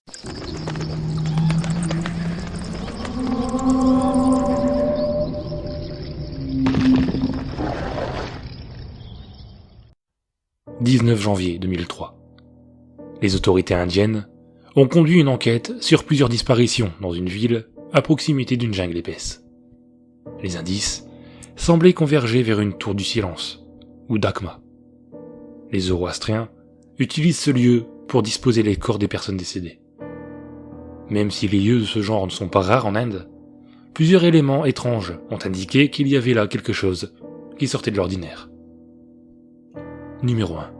« 19 janvier 2003. Les autorités indiennes ont conduit une enquête sur plusieurs disparitions dans une ville à proximité d'une jungle épaisse. Les indices semblaient converger vers une tour du silence, ou Dakma. Les Zoroastriens utilisent ce lieu pour disposer les corps des personnes décédées. Même si les lieux de ce genre ne sont pas rares en Inde, plusieurs éléments étranges ont indiqué qu'il y avait là quelque chose qui sortait de l'ordinaire. Numéro 1.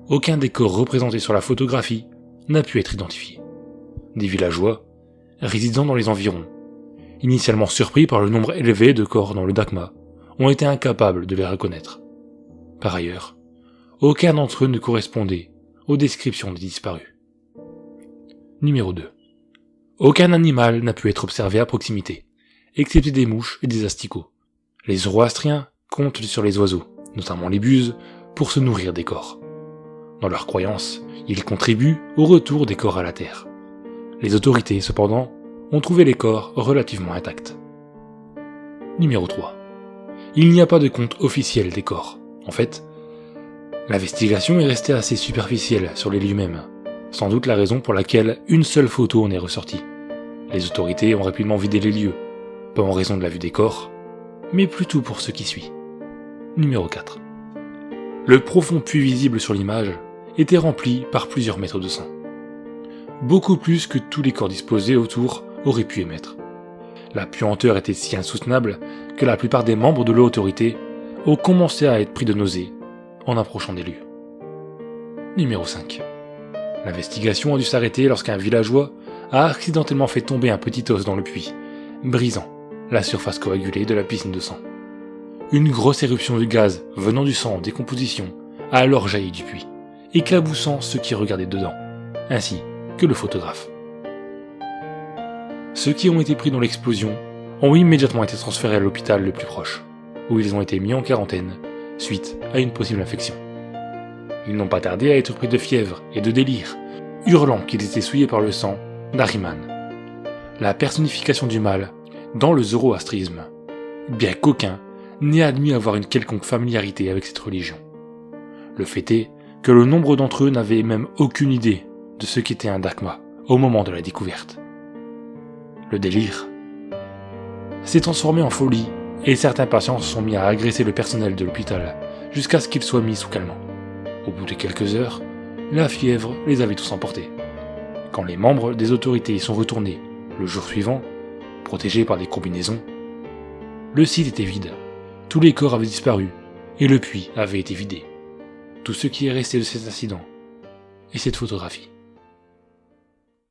Aucun des corps représentés sur la photographie n'a pu être identifié. Des villageois, résidant dans les environs, initialement surpris par le nombre élevé de corps dans le Dakma, ont été incapables de les reconnaître. Par ailleurs, aucun d'entre eux ne correspondait aux descriptions des disparus. Numéro 2. Aucun animal n'a pu être observé à proximité, excepté des mouches et des asticots. Les Zoroastriens comptent sur les oiseaux, notamment les buses, pour se nourrir des corps. Dans leur croyance, ils contribuent au retour des corps à la terre. Les autorités, cependant, ont trouvé les corps relativement intacts. Numéro 3. Il n'y a pas de compte officiel des corps. En fait, l'investigation est restée assez superficielle sur les lieux mêmes, sans doute la raison pour laquelle une seule photo en est ressortie. Les autorités ont rapidement vidé les lieux, pas en raison de la vue des corps, mais plutôt pour ce qui suit. Numéro 4. Le profond puits visible sur l'image était rempli par plusieurs mètres de sang. Beaucoup plus que tous les corps disposés autour auraient pu émettre. La puanteur était si insoutenable que la plupart des membres de l'autorité ont commencé à être pris de nausées en approchant des lieux. Numéro 5. L'investigation a dû s'arrêter lorsqu'un villageois a accidentellement fait tomber un petit os dans le puits, brisant la surface coagulée de la piscine de sang. Une grosse éruption de gaz venant du sang en décomposition a alors jailli du puits, éclaboussant ceux qui regardaient dedans, ainsi que le photographe. Ceux qui ont été pris dans l'explosion ont immédiatement été transférés à l'hôpital le plus proche, où ils ont été mis en quarantaine suite à une possible infection. Ils n'ont pas tardé à être pris de fièvre et de délire, hurlant qu'ils étaient souillés par le sang d'Ahriman, la personnification du mal dans le zoroastrisme, bien qu'aucun n'ait admis avoir une quelconque familiarité avec cette religion. Le fait est que le nombre d'entre eux n'avaient même aucune idée de ce qu'était un Dakma au moment de la découverte. Le délire s'est transformé en folie et certains patients se sont mis à agresser le personnel de l'hôpital jusqu'à ce qu'ils soient mis sous calmant. Au bout de quelques heures, la fièvre les avait tous emportés. Quand les membres des autorités y sont retournés le jour suivant, protégés par des combinaisons, le site était vide. Tous les corps avaient disparu et le puits avait été vidé. Tout ce qui est resté de cet incident est cette photographie.